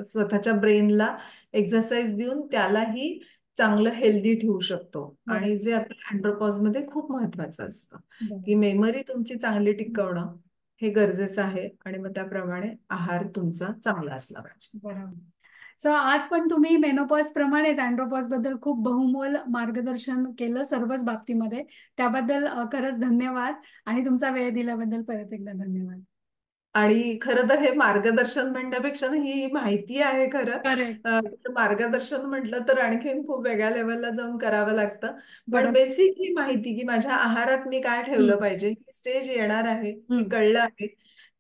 S2: स्वतःच्या ब्रेनला एक्सरसाइज देऊन त्यालाही चांगलं हेल्दी ठेवू शकतो.
S1: बरोबर.
S2: आणि जे आपल्या अँड्रोपॉज मध्ये खूप महत्वाचं असतं की
S1: बरोबर.
S2: मेमरी तुमची चांगली टिकवणं हे गरजेचं आहे. आणि मग त्याप्रमाणे आहार तुमचा चांगला असला पाहिजे.
S1: बरोबर. सो आज पण तुम्ही मेनोपॉज प्रमाणेच अँड्रोपॉज बद्दल खूप बहुमोल मार्गदर्शन केलं सर्वच बाबतीमध्ये. त्याबद्दल खरंच धन्यवाद आणि तुमचा वेळ दिल्याबद्दल परत एकदा धन्यवाद.
S2: आणि खरं तर हे मार्गदर्शन म्हणण्यापेक्षा ना ही माहिती आहे खरं.
S1: करेक्ट.
S2: तर मार्गदर्शन म्हटलं तर आणखीन खूप वेगळ्या लेवलला जाऊन करावं लागतं. पण
S1: बरोबर.
S2: बेसिक ही माहिती की माझ्या आहारात मी काय ठेवलं
S1: हम्म.
S2: पाहिजे, ही स्टेज येणार आहे हे
S1: हम्म.
S2: कळलं आहे.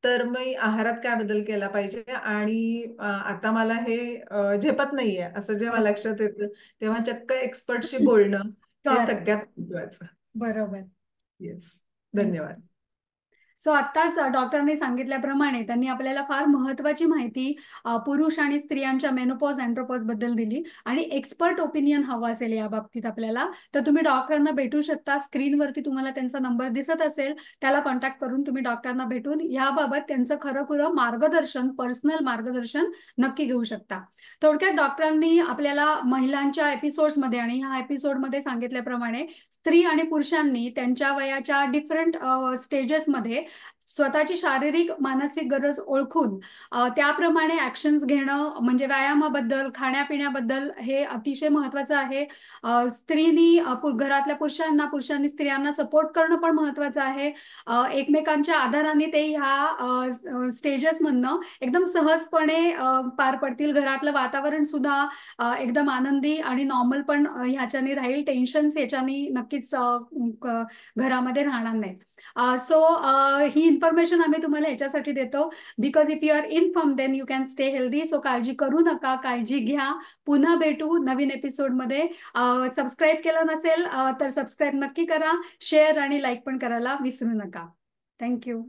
S2: तर मी आहारात काय बदल केला पाहिजे आणि आता मला हे झेपत नाहीये असं जेव्हा
S1: बरोबर.
S2: लक्षात येतं, तेव्हा चक्क एक्सपर्टशी बोलणं हे
S1: करेक्ट.
S2: सगळ्यात महत्वाचं.
S1: बरोबर.
S2: येस.
S1: थँक्यू.
S2: धन्यवाद.
S1: सो आत्ताच डॉक्टरने सांगितल्याप्रमाणे त्यांनी आपल्याला फार महत्वाची माहिती पुरुष आणि स्त्रियांच्या मेनोपॉज अँड्रोपॉज बद्दल दिली आणि एक्सपर्ट ओपिनियन हवं असेल या बाबतीत आपल्याला तर तुम्ही डॉक्टरांना भेटू शकता. स्क्रीनवरती तुम्हाला त्यांचा नंबर दिसत असेल, त्याला कॉन्टॅक्ट करून तुम्ही डॉक्टरांना भेटून याबाबत त्यांचं खरं मार्गदर्शन, पर्सनल मार्गदर्शन नक्की घेऊ शकता. थोडक्यात डॉक्टरांनी आपल्याला महिलांच्या एपिसोड्समध्ये आणि ह्या एपिसोडमध्ये सांगितल्याप्रमाणे स्त्री आणि पुरुषांनी त्यांच्या वयाच्या डिफरंट स्टेजेसमध्ये स्वतःची शारीरिक मानसिक गरज ओळखून त्याप्रमाणे ऍक्शन्स घेणं म्हणजे व्यायामाबद्दल, खाण्यापिण्याबद्दल हे अतिशय महत्वाचं आहे. स्त्रीनी घरातल्या पुरुषांना, पुरुषांनी स्त्रियांना सपोर्ट करणं पण महत्वाचं आहे. एकमेकांच्या आधाराने ते ह्या स्टेजेसमधनं एकदम सहजपणे पार पडतील. घरातलं वातावरण सुद्धा एकदम आनंदी आणि नॉर्मल पण ह्याच्याने राहील. टेन्शन्स याच्याने नक्कीच घरामध्ये राहणार नाही. सो ही इन्फॉर्मेशन आम्ही तुम्हाला याच्यासाठी देतो because if you are inform then you can stay healthy. So काळजी करू नका, काळजी घ्या. पुन्हा भेटू नवीन एपिसोडमध्ये. सबस्क्राईब केलं नसेल तर सबस्क्राईब नक्की करा. शेअर आणि लाईक पण करायला विसरू नका. थँक्यू.